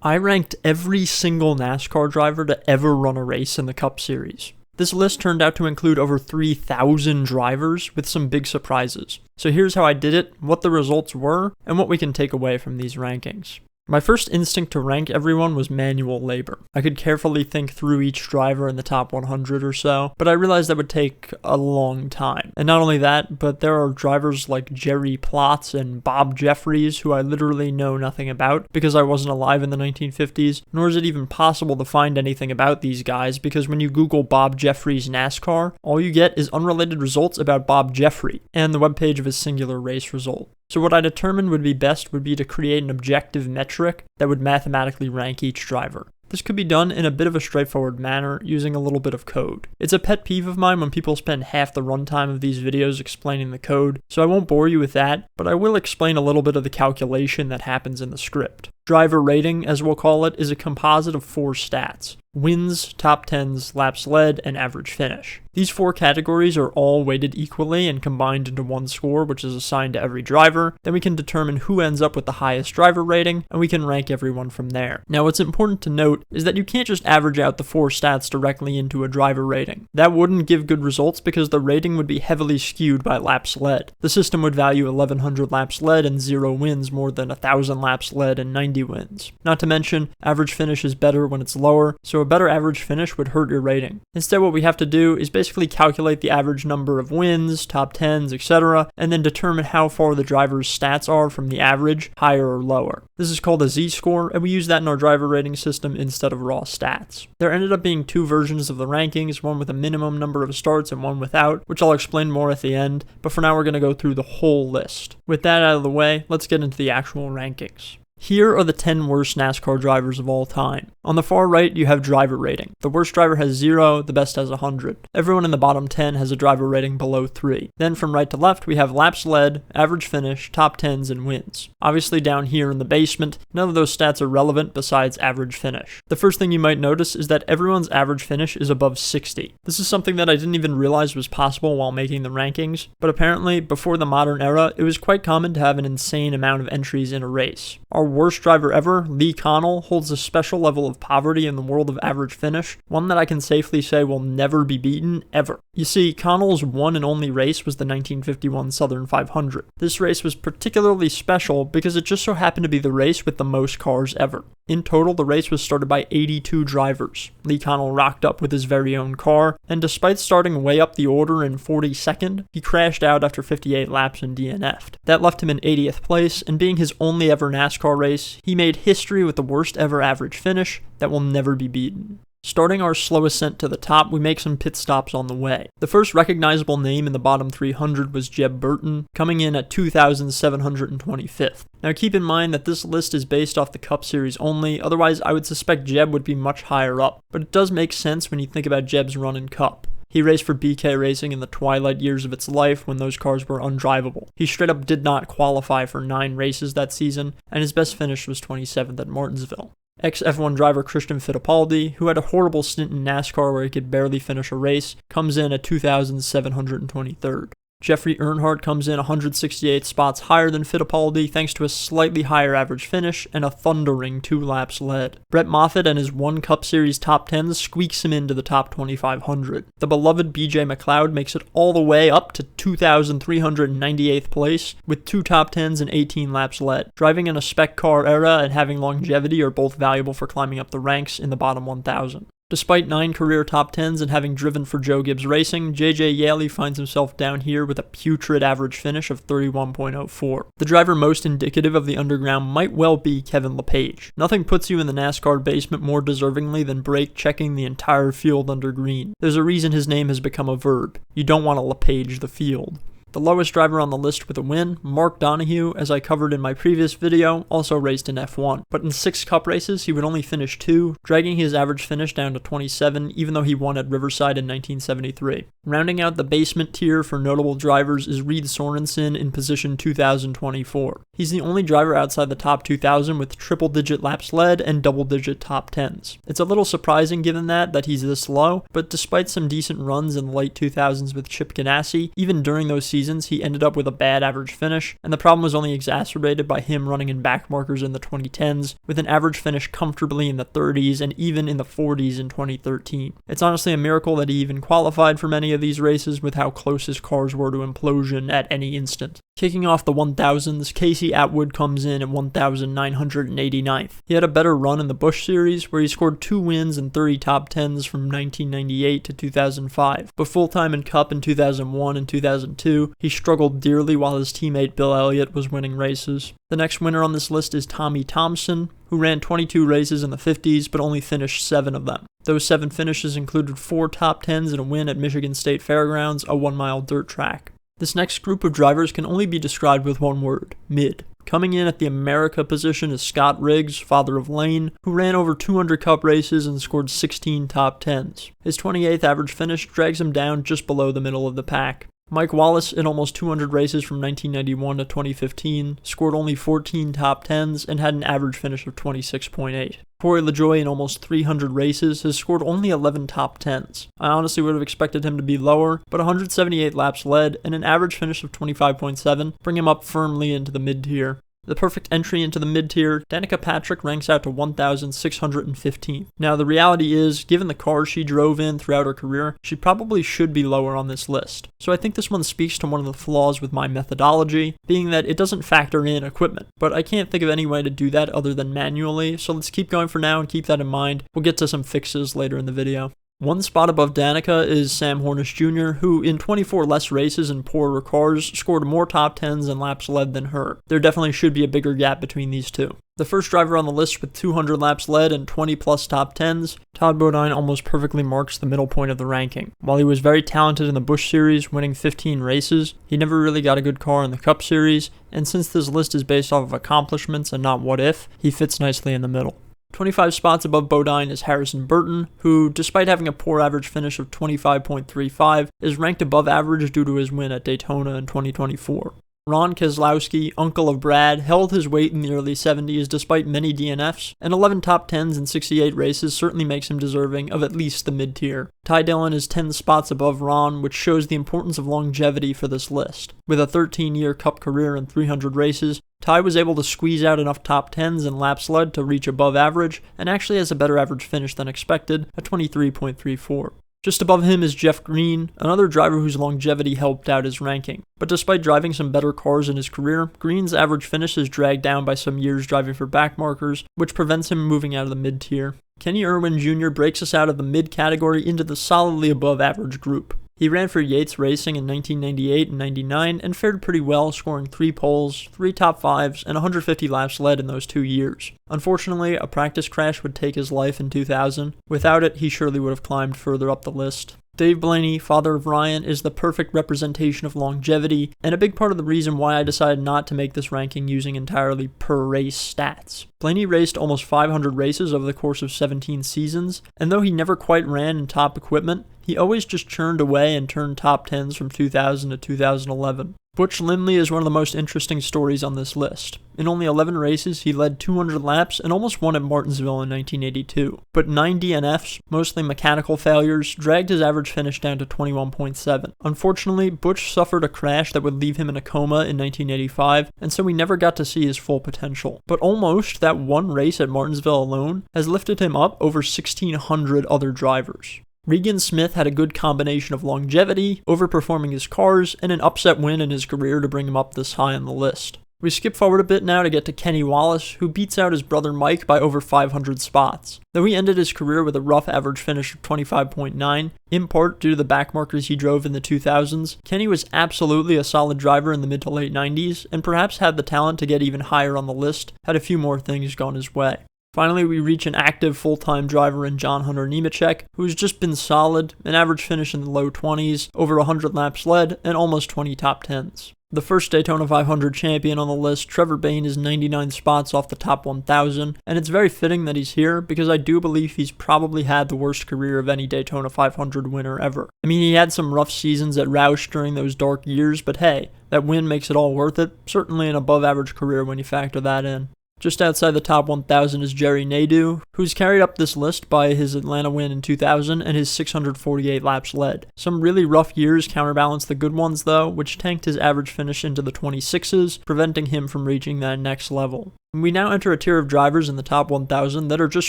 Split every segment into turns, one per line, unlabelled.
I ranked every single NASCAR driver to ever run a race in the Cup Series. This list turned out to include over 3,000 drivers with some big surprises. So here's how I did it, what the results were, and what we can take away from these rankings. My first instinct to rank everyone was manual labor. I could carefully think through each driver in the top 100 or so, but I realized that would take a long time. And not only that, but there are drivers like Jerry Plotz and Bob Jeffries who I literally know nothing about because I wasn't alive in the 1950s, nor is it even possible to find anything about these guys because when you Google Bob Jeffries NASCAR, all you get is unrelated results about Bob Jeffrey and the webpage of his singular race result. So what I determined would be best would be to create an objective metric that would mathematically rank each driver. This could be done in a bit of a straightforward manner using a little bit of code. It's a pet peeve of mine when people spend half the runtime of these videos explaining the code, so I won't bore you with that, but I will explain a little bit of the calculation that happens in the script. Driver rating, as we'll call it, is a composite of 4 stats: wins, top 10s, laps led, and average finish. These 4 categories are all weighted equally and combined into one score, which is assigned to every driver. Then we can determine who ends up with the highest driver rating, and we can rank everyone from there. Now, what's important to note is that you can't just average out the 4 stats directly into a driver rating. That wouldn't give good results because the rating would be heavily skewed by laps led. The system would value 1,100 laps led and 0 wins more than 1,000 laps led and 90 wins. Not to mention, average finish is better when it's lower, so a better average finish would hurt your rating. Instead, what we have to do is basically calculate the average number of wins, top 10s, etc., and then determine how far the driver's stats are from the average, higher or lower. This is called a z-score, and we use that in our driver rating system instead of raw stats. There ended up being 2 versions of the rankings, one with a minimum number of starts and one without, which I'll explain more at the end, but for now we're going to go through the whole list. With that out of the way, let's get into the actual rankings. Here are the 10 worst NASCAR drivers of all time. On the far right, you have driver rating. The worst driver has 0, the best has 100. Everyone in the bottom 10 has a driver rating below 3. Then from right to left, we have laps led, average finish, top 10s, and wins. Obviously down here in the basement, none of those stats are relevant besides average finish. The first thing you might notice is that everyone's average finish is above 60. This is something that I didn't even realize was possible while making the rankings, but apparently, before the modern era, it was quite common to have an insane amount of entries in a race. Our worst driver ever, Lee Connell, holds a special level of poverty in the world of average finish, one that I can safely say will never be beaten, ever. You see, Connell's one and only race was the 1951 Southern 500. This race was particularly special because it just so happened to be the race with the most cars ever. In total, the race was started by 82 drivers. Lee Connell rocked up with his very own car, and despite starting way up the order in 42nd, he crashed out after 58 laps and DNF'd. That left him in 80th place, and being his only ever NASCAR race, he made history with the worst ever average finish that will never be beaten. Starting our slow ascent to the top, we make some pit stops on the way. The first recognizable name in the bottom 300 was Jeb Burton, coming in at 2,725th. Now keep in mind that this list is based off the Cup Series only, otherwise I would suspect Jeb would be much higher up, but it does make sense when you think about Jeb's run in Cup. He raced for BK Racing in the twilight years of its life when those cars were undrivable. He straight up did not qualify for 9 races that season, and his best finish was 27th at Martinsville. Ex-F1 driver Christian Fittipaldi, who had a horrible stint in NASCAR where he could barely finish a race, comes in at 2,723rd. Jeffrey Earnhardt comes in 168 spots higher than Fittipaldi thanks to a slightly higher average finish and a thundering 2 laps led. Brett Moffitt and his 1 Cup Series top 10s squeaks him into the top 2,500. The beloved BJ McLeod makes it all the way up to 2,398th place with 2 top 10s and 18 laps led. Driving in a spec car era and having longevity are both valuable for climbing up the ranks in the bottom 1,000. Despite 9 career top 10s and having driven for Joe Gibbs Racing, JJ Yaley finds himself down here with a putrid average finish of 31.04. The driver most indicative of the underground might well be Kevin LePage. Nothing puts you in the NASCAR basement more deservingly than brake checking the entire field under green. There's a reason his name has become a verb. You don't want to LePage the field. The lowest driver on the list with a win, Mark Donohue, as I covered in my previous video, also raced in F1. But in 6 Cup races, he would only finish 2, dragging his average finish down to 27, even though he won at Riverside in 1973. Rounding out the basement tier for notable drivers is Reed Sorensen in position 2024. He's the only driver outside the top 2,000 with triple-digit laps led and double-digit top 10s. It's a little surprising given that he's this low, but despite some decent runs in the late 2000s with Chip Ganassi, even during those seasons he ended up with a bad average finish, and the problem was only exacerbated by him running in back markers in the 2010s, with an average finish comfortably in the 30s and even in the 40s in 2013. It's honestly a miracle that he even qualified for many of these races with how close his cars were to implosion at any instant. Kicking off the 1000s, Casey Atwood comes in at 1,989th. He had a better run in the Busch Series, where he scored 2 wins and 30 top 10s from 1998 to 2005. But full-time in Cup in 2001 and 2002, he struggled dearly while his teammate Bill Elliott was winning races. The next winner on this list is Tommy Thompson, who ran 22 races in the 50s but only finished 7 of them. Those 7 finishes included 4 top 10s and a win at Michigan State Fairgrounds, a 1-mile dirt track. This next group of drivers can only be described with one word: mid. Coming in at the America position is Scott Riggs, father of Lane, who ran over 200 Cup races and scored 16 top 10s. His 28th average finish drags him down just below the middle of the pack. Mike Wallace, in almost 200 races from 1991 to 2015, scored only 14 top 10s and had an average finish of 26.8. Corey LaJoie, in almost 300 races, has scored only 11 top 10s. I honestly would have expected him to be lower, but 178 laps led and an average finish of 25.7 bring him up firmly into the mid-tier. The perfect entry into the mid-tier, Danica Patrick ranks out to 1,615. Now, the reality is, given the cars she drove in throughout her career, she probably should be lower on this list. So I think this one speaks to one of the flaws with my methodology, being that it doesn't factor in equipment. But I can't think of any way to do that other than manually, so let's keep going for now and keep that in mind. We'll get to some fixes later in the video. One spot above Danica is Sam Hornish Jr., who in 24 less races and poorer cars scored more top 10s and laps led than her. There definitely should be a bigger gap between these two. The first driver on the list with 200 laps led and 20 plus top 10s, Todd Bodine almost perfectly marks the middle point of the ranking. While he was very talented in the Busch Series, winning 15 races, he never really got a good car in the Cup Series, and since this list is based off of accomplishments and not what if, he fits nicely in the middle. 25 spots above Bodine is Harrison Burton, who, despite having a poor average finish of 25.35, is ranked above average due to his win at Daytona in 2024. Ron Keselowski, uncle of Brad, held his weight in the early 70s despite many DNFs, and 11 top 10s in 68 races certainly makes him deserving of at least the mid-tier. Ty Dillon is 10 spots above Ron, which shows the importance of longevity for this list. With a 13-year Cup career and 300 races, Ty was able to squeeze out enough top 10s and laps led to reach above average, and actually has a better average finish than expected, at 23.34. Just above him is Jeff Green, another driver whose longevity helped out his ranking. But despite driving some better cars in his career, Green's average finish is dragged down by some years driving for backmarkers, which prevents him moving out of the mid-tier. Kenny Irwin Jr. breaks us out of the mid-category into the solidly above average group. He ran for Yates Racing in 1998 and 99 and fared pretty well, scoring 3 poles, 3 top 5s, and 150 laps led in those 2 years. Unfortunately, a practice crash would take his life in 2000. Without it, he surely would have climbed further up the list. Dave Blaney, father of Ryan, is the perfect representation of longevity, and a big part of the reason why I decided not to make this ranking using entirely per-race stats. Blaney raced almost 500 races over the course of 17 seasons, and though he never quite ran in top equipment, he always just churned away and turned top 10s from 2000 to 2011. Butch Lindley is one of the most interesting stories on this list. In only 11 races, he led 200 laps and almost won at Martinsville in 1982. But 9 DNFs, mostly mechanical failures, dragged his average finish down to 21.7. Unfortunately, Butch suffered a crash that would leave him in a coma in 1985, and so we never got to see his full potential. But almost that one race at Martinsville alone has lifted him up over 1,600 other drivers. Regan Smith had a good combination of longevity, overperforming his cars, and an upset win in his career to bring him up this high on the list. We skip forward a bit now to get to Kenny Wallace, who beats out his brother Mike by over 500 spots. Though he ended his career with a rough average finish of 25.9, in part due to the backmarkers he drove in the 2000s, Kenny was absolutely a solid driver in the mid to late 90s, and perhaps had the talent to get even higher on the list had a few more things gone his way. Finally, we reach an active full-time driver in John Hunter Nemechek, who's just been solid, an average finish in the low 20s, over 100 laps led, and almost 20 top 10s. The first Daytona 500 champion on the list, Trevor Bayne, is 99 spots off the top 1,000, and it's very fitting that he's here because I do believe he's probably had the worst career of any Daytona 500 winner ever. I mean, he had some rough seasons at Roush during those dark years, but hey, that win makes it all worth it. Certainly an above-average career when you factor that in. Just outside the top 1,000 is Jerry Nadeau, who's carried up this list by his Atlanta win in 2000 and his 648 laps led. Some really rough years counterbalance the good ones though, which tanked his average finish into the 26s, preventing him from reaching that next level. We now enter a tier of drivers in the top 1,000 that are just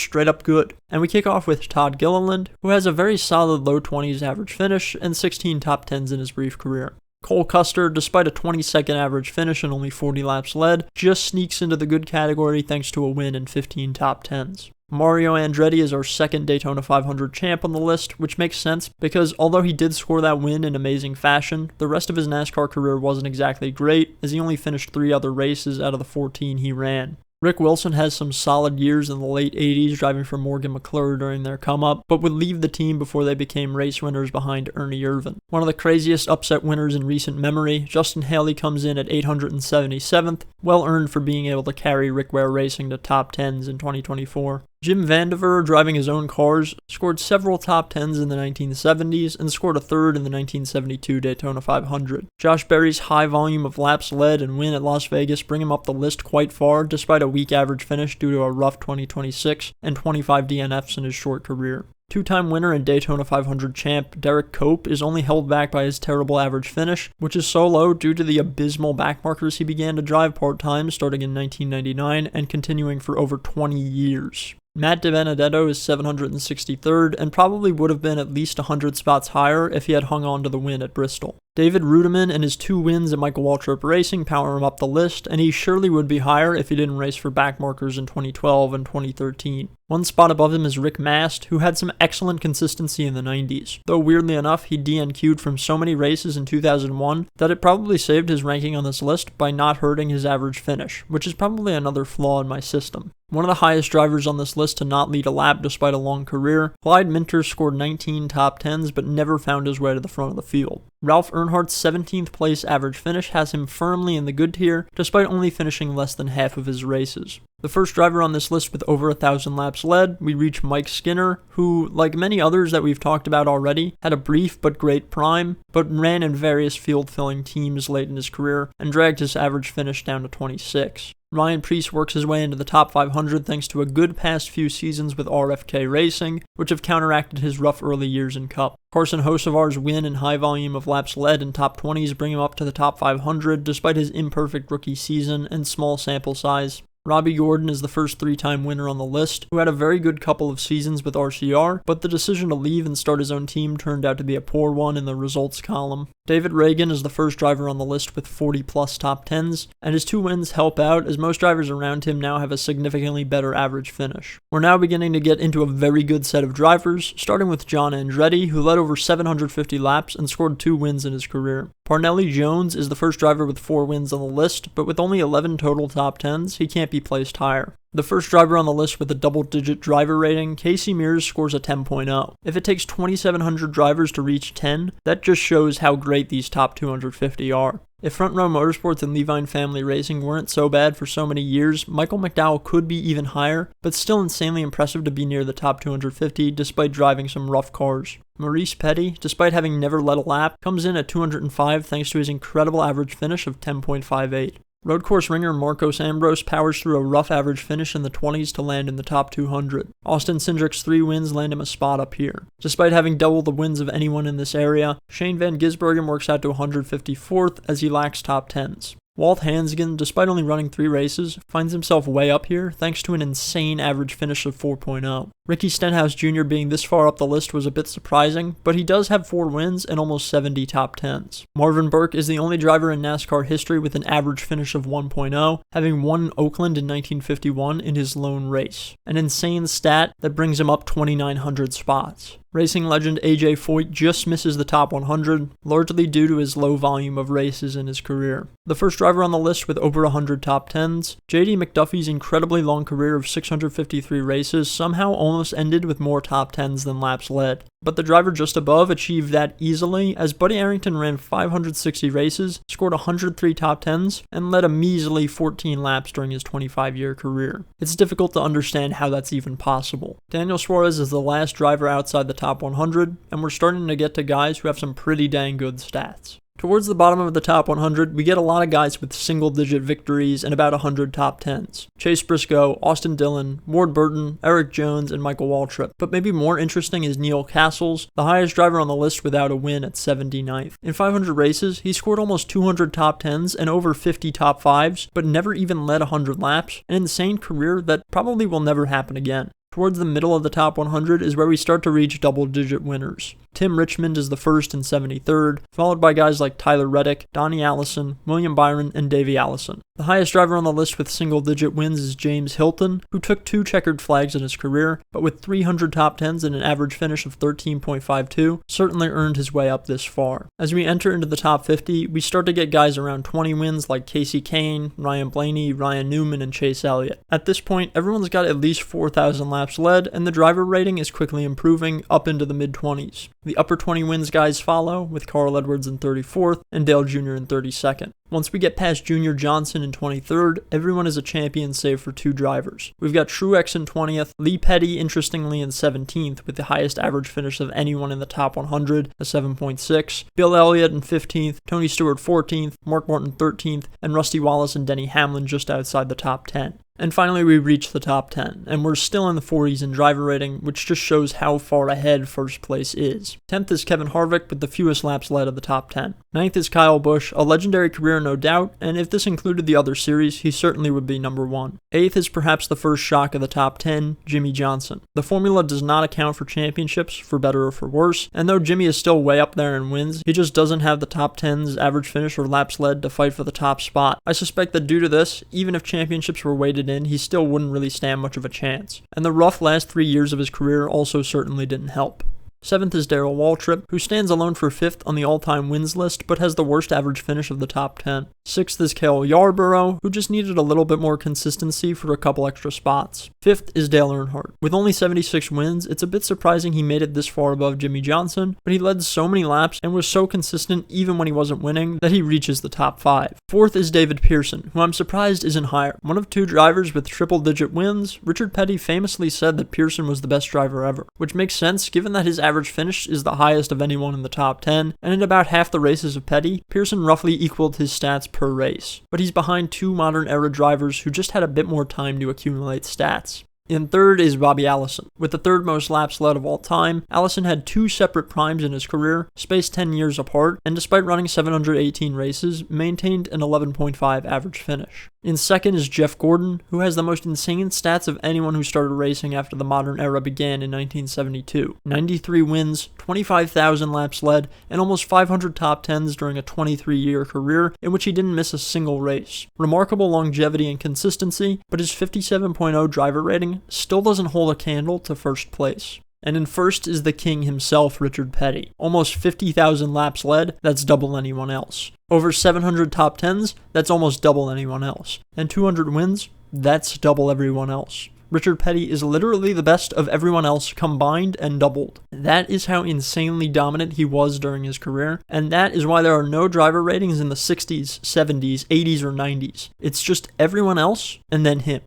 straight up good, and we kick off with Todd Gilliland, who has a very solid low 20s average finish and 16 top 10s in his brief career. Cole Custer, despite a 22nd average finish and only 40 laps led, just sneaks into the good category thanks to a win and 15 top 10s. Mario Andretti is our second Daytona 500 champ on the list, which makes sense because although he did score that win in amazing fashion, the rest of his NASCAR career wasn't exactly great, as he only finished 3 other races out of the 14 he ran. Rick Wilson has some solid years in the late 80s driving for Morgan McClure during their come-up, but would leave the team before they became race winners behind Ernie Irvan. One of the craziest upset winners in recent memory, Justin Haley comes in at 877th, well earned for being able to carry Rick Ware Racing to top 10s in 2024. Jim Vandiver, driving his own cars, scored several top 10s in the 1970s and scored a third in the 1972 Daytona 500. Josh Berry's high volume of laps led and win at Las Vegas bring him up the list quite far despite a weak average finish due to a rough 2026 and 25 DNFs in his short career. Two-time winner and Daytona 500 champ Derek Cope is only held back by his terrible average finish, which is so low due to the abysmal backmarkers he began to drive part-time starting in 1999 and continuing for over 20 years. Matt DiBenedetto is 763rd and probably would have been at least 100 spots higher if he had hung on to the win at Bristol. David Rudiman and his 2 wins at Michael Waltrip Racing power him up the list, and he surely would be higher if he didn't race for backmarkers in 2012 and 2013. One spot above him is Rick Mast, who had some excellent consistency in the 90s, though weirdly enough he DNQ'd from so many races in 2001 that it probably saved his ranking on this list by not hurting his average finish, which is probably another flaw in my system. One of the highest drivers on this list to not lead a lap despite a long career, Clyde Minter scored 19 top 10s but never found his way to the front of the field. Ralph Earnhardt's 17th place average finish has him firmly in the good tier, despite only finishing less than half of his races. The first driver on this list with over 1,000 laps led, we reach Mike Skinner, who, like many others that we've talked about already, had a brief but great prime, but ran in various field-filling teams late in his career and dragged his average finish down to 26. Ryan Preece works his way into the top 500 thanks to a good past few seasons with RFK Racing, which have counteracted his rough early years in Cup. Carson Hocevar's win and high volume of laps led in top 20s bring him up to the top 500 despite his imperfect rookie season and small sample size. Robbie Gordon is the first 3-time winner on the list, who had a very good couple of seasons with RCR, but the decision to leave and start his own team turned out to be a poor one in the results column. David Reagan is the first driver on the list with 40-plus top 10s, and his 2 wins help out as most drivers around him now have a significantly better average finish. We're now beginning to get into a very good set of drivers, starting with John Andretti, who led over 750 laps and scored 2 wins in his career. Parnelli Jones is the first driver with 4 wins on the list, but with only 11 total top 10s, he can't be placed higher. The first driver on the list with a double-digit driver rating, Casey Mears, scores a 10.0. If it takes 2,700 drivers to reach 10, that just shows how great these top 250 are. If Front Row Motorsports and Levine Family Racing weren't so bad for so many years, Michael McDowell could be even higher, but still insanely impressive to be near the top 250 despite driving some rough cars. Maurice Petty, despite having never led a lap, comes in at 205 thanks to his incredible average finish of 10.58. Road course ringer Marcos Ambrose powers through a rough average finish in the 20s to land in the top 200. Austin Cindric's 3 wins land him a spot up here. Despite having double the wins of anyone in this area, Shane Van Gisbergen works out to 154th as he lacks top 10s. Walt Hansgen, despite only running 3 races, finds himself way up here thanks to an insane average finish of 4.0. Ricky Stenhouse Jr. being this far up the list was a bit surprising, but he does have 4 wins and almost 70 top 10s. Marvin Burke is the only driver in NASCAR history with an average finish of 1.0, having won Oakland in 1951 in his lone race. An insane stat that brings him up 2,900 spots. Racing legend AJ Foyt just misses the top 100, largely due to his low volume of races in his career. The first driver on the list with over 100 top 10s, JD McDuffie's incredibly long career of 653 races somehow almost ended with more top 10s than laps led. but the driver just above achieved that easily, as Buddy Arrington ran 560 races, scored 103 top 10s, and led a measly 14 laps during his 25-year career. It's difficult to understand how that's even possible. Daniel Suarez is the last driver outside the top 100, and we're starting to get to guys who have some pretty dang good stats. Towards the bottom of the top 100, we get a lot of guys with single-digit victories and about 100 top 10s. Chase Briscoe, Austin Dillon, Ward Burton, Eric Jones, and Michael Waltrip. But maybe more interesting is Neil Castles, the highest driver on the list without a win at 79th. In 500 races, he scored almost 200 top 10s and over 50 top 5s, but never even led 100 laps, an insane career that probably will never happen again. Towards the middle of the top 100 is where we start to reach double-digit winners. Tim Richmond is the first and 73rd, followed by guys like Tyler Reddick, Donnie Allison, William Byron, and Davey Allison. The highest driver on the list with single-digit wins is James Hilton, who took 2 checkered flags in his career, but with 300 top 10s and an average finish of 13.52, certainly earned his way up this far. As we enter into the top 50, we start to get guys around 20 wins like Casey Kane, Ryan Blaney, Ryan Newman, and Chase Elliott. At this point, everyone's got at least 4,000 laps led, and the driver rating is quickly improving up into the mid-20s. The upper 20 wins guys follow, with Carl Edwards in 34th and Dale Jr. in 32nd. Once we get past Junior Johnson in 23rd, everyone is a champion save for 2 drivers. We've got Truex in 20th, Lee Petty interestingly in 17th with the highest average finish of anyone in the top 100, a 7.6, Bill Elliott in 15th, Tony Stewart 14th, Mark Martin 13th, and Rusty Wallace and Denny Hamlin just outside the top 10. And finally, we reach the top 10, and we're still in the 40s in driver rating, which just shows how far ahead first place is. 10th is Kevin Harvick with the fewest laps led of the top 10. 9th is Kyle Busch, a legendary career no doubt, and if this included the other series, he certainly would be number 1. 8th is perhaps the first shock of the top 10, Jimmy Johnson. The formula does not account for championships, for better or for worse, and though Jimmy is still way up there in wins, he just doesn't have the top 10's average finish or laps led to fight for the top spot. I suspect that due to this, even if championships were weighted in, he still wouldn't really stand much of a chance. And the rough last 3 years of his career also certainly didn't help. 7th is Darrell Waltrip, who stands alone for 5th on the all-time wins list, but has the worst average finish of the top 10. 6th is Cale Yarborough, who just needed a little bit more consistency for a couple extra spots. 5th is Dale Earnhardt. With only 76 wins, it's a bit surprising he made it this far above Jimmy Johnson, but he led so many laps and was so consistent even when he wasn't winning that he reaches the top 5. 4th is David Pearson, who I'm surprised isn't higher. One of 2 drivers with triple-digit wins, Richard Petty famously said that Pearson was the best driver ever, which makes sense given that his average finish is the highest of anyone in the top 10, and in about half the races of Petty, Pearson roughly equaled his stats per race. But he's behind 2 modern-era drivers who just had a bit more time to accumulate stats. In 3rd is Bobby Allison. With the 3rd most laps led of all time, Allison had 2 separate primes in his career, spaced 10 years apart, and despite running 718 races, maintained an 11.5 average finish. In 2nd is Jeff Gordon, who has the most insane stats of anyone who started racing after the modern era began in 1972. 93 wins, 25,000 laps led, and almost 500 top 10s during a 23-year career in which he didn't miss a single race. Remarkable longevity and consistency, but his 57.0 driver rating still doesn't hold a candle to first place. And in 1st is the king himself, Richard Petty. Almost 50,000 laps led, that's double anyone else. Over 700 top 10s, that's almost double anyone else. And 200 wins, that's double everyone else. Richard Petty is literally the best of everyone else combined and doubled. That is how insanely dominant he was during his career, and that is why there are no driver ratings in the 60s, 70s, 80s, or 90s. It's just everyone else, and then him.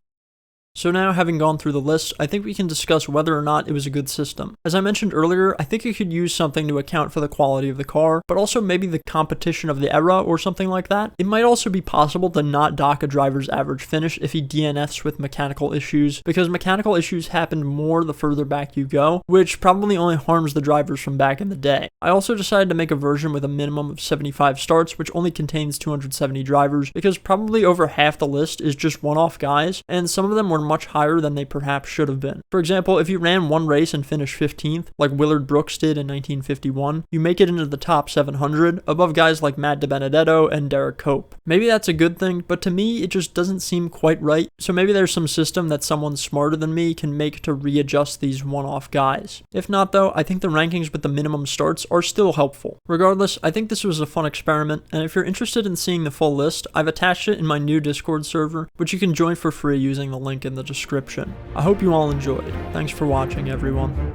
So now, having gone through the list, I think we can discuss whether or not it was a good system. As I mentioned earlier, I think it could use something to account for the quality of the car, but also maybe the competition of the era or something like that. It might also be possible to not dock a driver's average finish if he DNFs with mechanical issues, because mechanical issues happened more the further back you go, which probably only harms the drivers from back in the day. I also decided to make a version with a minimum of 75 starts, which only contains 270 drivers, because probably over half the list is just one-off guys, and some of them were much higher than they perhaps should have been. For example, if you ran one race and finished 15th, like Willard Brooks did in 1951, you make it into the top 700, above guys like Matt DiBenedetto and Derek Cope. Maybe that's a good thing, but to me, it just doesn't seem quite right, so maybe there's some system that someone smarter than me can make to readjust these one-off guys. If not though, I think the rankings with the minimum starts are still helpful. Regardless, I think this was a fun experiment, and if you're interested in seeing the full list, I've attached it in my new Discord server, which you can join for free using the link in the description. I hope you all enjoyed. Thanks for watching, everyone.